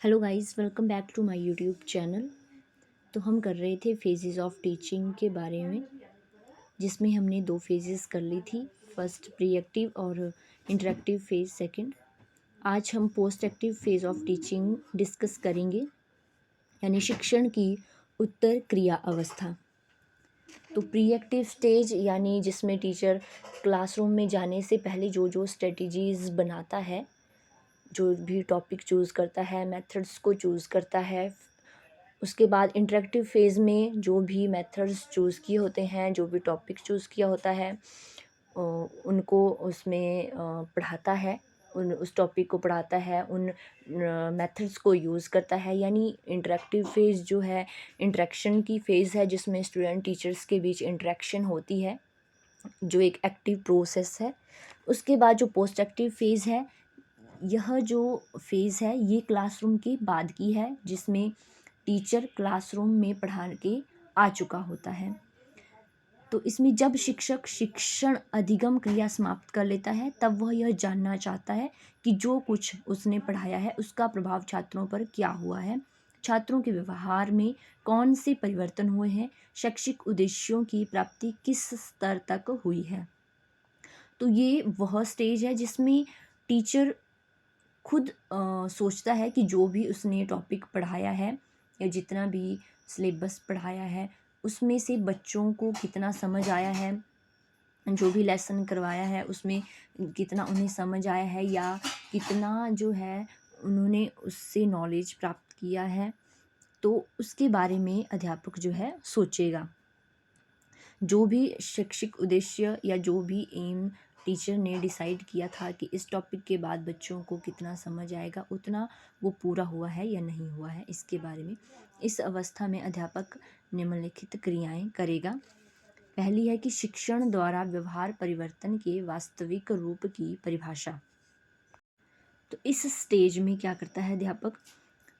Hello guys, welcome back to my YouTube channel. तो हम कर रहे थे फेजेस ऑफ टीचिंग के बारे में, जिसमें हमने दो फेजेस कर ली थी। फर्स्ट प्री एक्टिव और इंटरेक्टिव फेज सेकंड। आज हम post active phase of teaching discuss करेंगे, यानी शिक्षण की उत्तर क्रिया अवस्था। तो प्री एक्टिव स्टेज यानी जिसमें टीचर क्लासरूम में जाने से पहले जो जो स्ट्रेटजीज़ बनाता है, जो भी टॉपिक चूज़ करता है, मेथड्स को चूज़ करता है। उसके बाद इंटरेक्टिव फेज़ में जो भी मेथड्स चूज़ किए होते हैं, जो भी टॉपिक चूज़ किया होता है, उनको उसमें पढ़ाता है, उस टॉपिक को पढ़ाता है, उन मेथड्स को यूज़ करता है। यानी इंटरेक्टिव फेज़ जो है, इंटरेक्शन की फ़ेज़ है, जिसमें स्टूडेंट टीचर्स के बीच इंटरेक्शन होती है, जो एक एक्टिव प्रोसेस है। उसके बाद जो पोस्ट एक्टिव फेज़ है, यह जो फेज़ है ये क्लासरूम के बाद की है, जिसमें टीचर क्लासरूम में पढ़ा के आ चुका होता है। तो इसमें जब शिक्षक शिक्षण अधिगम क्रिया समाप्त कर लेता है, तब वह यह जानना चाहता है कि जो कुछ उसने पढ़ाया है उसका प्रभाव छात्रों पर क्या हुआ है, छात्रों के व्यवहार में कौन से परिवर्तन हुए हैं, शैक्षिक उद्देश्यों की प्राप्ति किस स्तर तक हुई है। तो ये वह स्टेज है जिसमें टीचर खुद सोचता है कि जो भी उसने टॉपिक पढ़ाया है या जितना भी सिलेबस पढ़ाया है, उसमें से बच्चों को कितना समझ आया है, जो भी लेसन करवाया है उसमें कितना उन्हें समझ आया है, या कितना जो है उन्होंने उससे नॉलेज प्राप्त किया है। तो उसके बारे में अध्यापक जो है सोचेगा। जो भी शैक्षिक उद्देश्य या जो भी एम टीचर ने डिसाइड किया था कि इस टॉपिक के बाद बच्चों को कितना समझ आएगा, उतना वो पूरा हुआ है या नहीं हुआ है, इसके बारे में इस अवस्था में अध्यापक निम्नलिखित क्रियाएं करेगा। पहली है कि शिक्षण द्वारा व्यवहार परिवर्तन के वास्तविक रूप की परिभाषा। तो इस स्टेज में क्या करता है अध्यापक?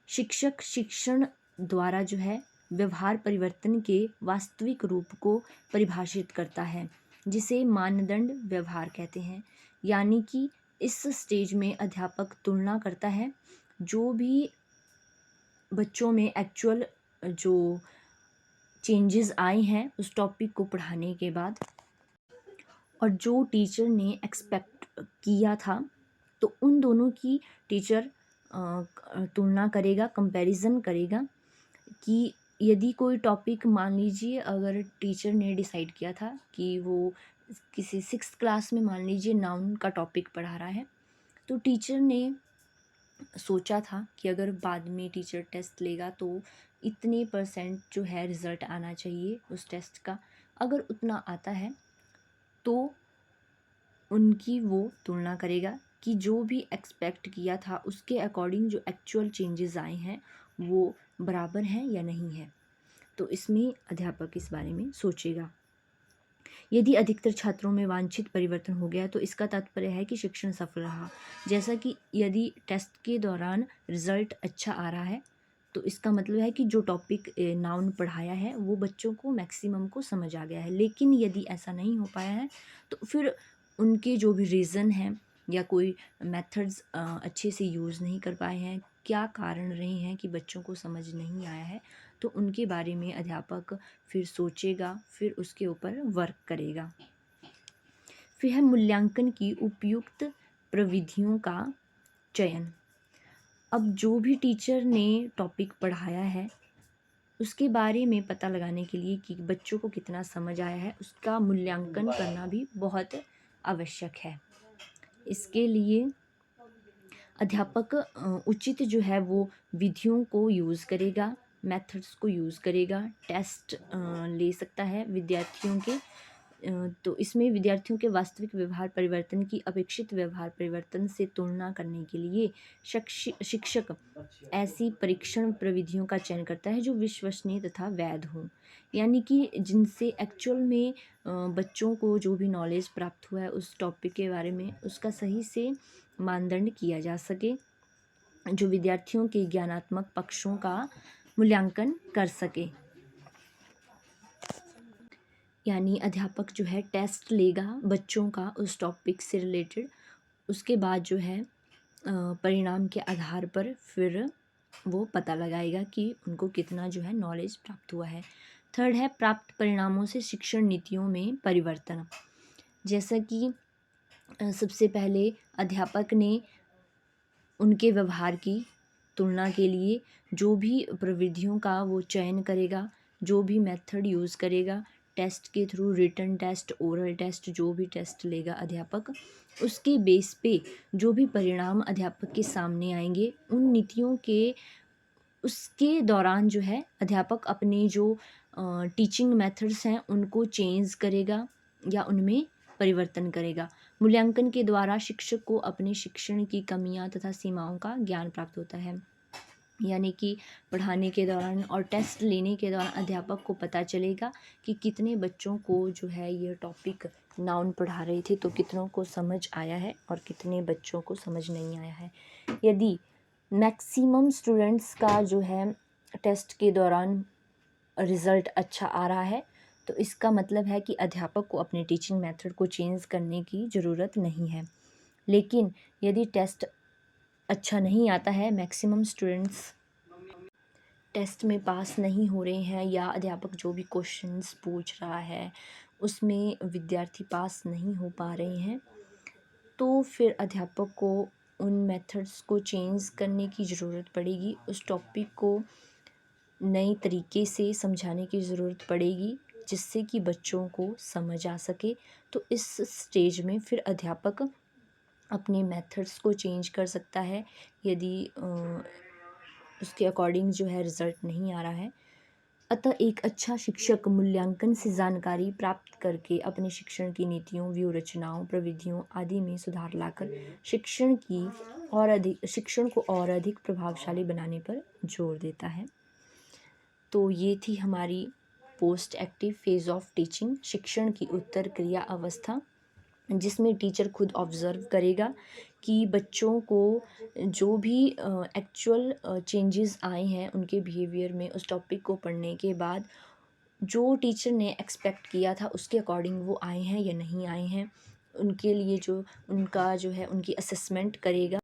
शिक्षक शिक्षण द्वारा जो है व्यवहार परिवर्तन के वास्तविक रूप को परिभाषित करता है, जिसे मानदंड व्यवहार कहते हैं। यानी कि इस स्टेज में अध्यापक तुलना करता है जो भी बच्चों में एक्चुअल जो चेंजेस आए हैं उस टॉपिक को पढ़ाने के बाद, और जो टीचर ने एक्सपेक्ट किया था, तो उन दोनों की टीचर तुलना करेगा, कंपैरिजन करेगा कि यदि कोई टॉपिक, मान लीजिए अगर टीचर ने डिसाइड किया था कि वो किसी 6th क्लास में मान लीजिए नाउन का टॉपिक पढ़ा रहा है, तो टीचर ने सोचा था कि अगर बाद में टीचर टेस्ट लेगा तो इतने % जो है रिज़ल्ट आना चाहिए उस टेस्ट का। अगर उतना आता है तो उनकी वो तुलना करेगा कि जो भी एक्सपेक्ट किया था उसके अकॉर्डिंग जो एक्चुअल चेंजेस आए हैं वो बराबर हैं या नहीं है। तो इसमें अध्यापक इस बारे में सोचेगा। यदि अधिकतर छात्रों में वांछित परिवर्तन हो गया तो इसका तात्पर्य है कि शिक्षण सफल रहा। जैसा कि यदि टेस्ट के दौरान रिजल्ट अच्छा आ रहा है, तो इसका मतलब है कि जो टॉपिक नाउन पढ़ाया है वो बच्चों को मैक्सिमम को समझ आ गया है। लेकिन यदि ऐसा नहीं हो पाया है, तो फिर उनके जो भी रीज़न हैं या कोई मेथड्स अच्छे से यूज़ नहीं कर पाए हैं, क्या कारण रहे हैं कि बच्चों को समझ नहीं आया है, तो उनके बारे में अध्यापक फिर सोचेगा, फिर उसके ऊपर वर्क करेगा। फिर है मूल्यांकन की उपयुक्त प्रविधियों का चयन। अब जो भी टीचर ने टॉपिक पढ़ाया है उसके बारे में पता लगाने के लिए कि बच्चों को कितना समझ आया है, उसका मूल्यांकन करना भी बहुत आवश्यक है। इसके लिए अध्यापक उचित जो है वो विधियों को यूज़ करेगा, मेथड्स को यूज़ करेगा, टेस्ट ले सकता है विद्यार्थियों के। तो इसमें विद्यार्थियों के वास्तविक व्यवहार परिवर्तन की अपेक्षित व्यवहार परिवर्तन से तुलना करने के लिए शिक्षक ऐसी परीक्षण प्रविधियों का चयन करता है जो विश्वसनीय तथा वैध हों। यानी कि जिनसे एक्चुअल में बच्चों को जो भी नॉलेज प्राप्त हुआ है उस टॉपिक के बारे में, उसका सही से मानदंड किया जा सके, जो विद्यार्थियों के ज्ञानात्मक पक्षों का मूल्यांकन कर सके। यानी अध्यापक जो है टेस्ट लेगा बच्चों का उस टॉपिक से रिलेटेड। उसके बाद जो है परिणाम के आधार पर फिर वो पता लगाएगा कि उनको कितना जो है नॉलेज प्राप्त हुआ है। थर्ड है प्राप्त परिणामों से शिक्षण नीतियों में परिवर्तन। जैसा कि सबसे पहले अध्यापक ने उनके व्यवहार की तुलना के लिए जो भी प्रविधियों का वो चयन करेगा, जो भी मेथड यूज़ करेगा, टेस्ट के through, written test, oral test, जो भी टेस्ट लेगा अध्यापक, उसके बेस पे जो भी परिणाम अध्यापक के सामने आएंगे, उन नीतियों के उसके दौरान जो है अध्यापक अपने जो टीचिंग मेथड्स हैं उनको चेंज करेगा या उनमें परिवर्तन करेगा। मूल्यांकन के द्वारा शिक्षक को अपने शिक्षण की कमियां तथा सीमाओं का ज्ञान प्राप्त होता है। यानी कि पढ़ाने के दौरान और टेस्ट लेने के दौरान अध्यापक को पता चलेगा कि कितने बच्चों को जो है ये टॉपिक नाउन पढ़ा रहे थे तो कितनों को समझ आया है और कितने बच्चों को समझ नहीं आया है। यदि मैक्सिमम स्टूडेंट्स का जो है टेस्ट के दौरान रिज़ल्ट अच्छा आ रहा है तो इसका मतलब है कि अध्यापक को अपने टीचिंग मेथड को चेंज करने की ज़रूरत नहीं है। लेकिन यदि टेस्ट अच्छा नहीं आता है, मैक्सिमम स्टूडेंट्स टेस्ट में पास नहीं हो रहे हैं या अध्यापक जो भी क्वेश्चंस पूछ रहा है उसमें विद्यार्थी पास नहीं हो पा रहे हैं, तो फिर अध्यापक को उन मेथड्स को चेंज करने की ज़रूरत पड़ेगी। उस टॉपिक को नए तरीके से समझाने की ज़रूरत पड़ेगी जिससे कि बच्चों को समझ आ सके। तो इस स्टेज में फिर अध्यापक अपने मेथड्स को चेंज कर सकता है यदि उसके अकॉर्डिंग जो है रिज़ल्ट नहीं आ रहा है। अतः एक अच्छा शिक्षक मूल्यांकन से जानकारी प्राप्त करके अपने शिक्षण की नीतियों, व्यूह रचनाओं, प्रविधियों आदि में सुधार लाकर शिक्षण को और अधिक प्रभावशाली बनाने पर जोर देता है। तो ये थी हमारी post active phase of teaching, शिक्षण की उत्तर क्रिया अवस्था, जिसमें टीचर खुद ऑब्ज़र्व करेगा कि बच्चों को जो भी एक्चुअल चेंजेस आए हैं उनके बिहेवियर में उस टॉपिक को पढ़ने के बाद, जो टीचर ने एक्सपेक्ट किया था उसके अकॉर्डिंग वो आए हैं या नहीं आए हैं, उनके लिए जो उनका जो है उनकी असेसमेंट करेगा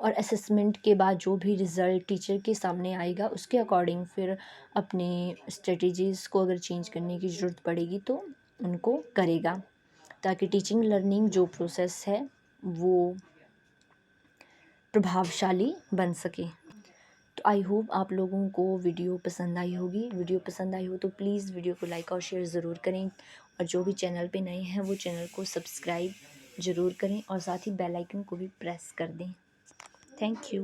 और असेसमेंट के बाद जो भी रिज़ल्ट टीचर के सामने आएगा उसके अकॉर्डिंग फिर अपने स्ट्रेटजीज़ को अगर चेंज करने की ज़रूरत पड़ेगी तो उनको करेगा, ताकि टीचिंग लर्निंग जो प्रोसेस है वो प्रभावशाली बन सके। तो आई होप आप लोगों को वीडियो पसंद आई होगी। वीडियो पसंद आई हो तो प्लीज़ वीडियो को लाइक और शेयर ज़रूर करें और जो भी चैनल पे नए हैं वो चैनल को सब्सक्राइब ज़रूर करें और साथ ही बेल आइकन को भी प्रेस कर दें। Thank you.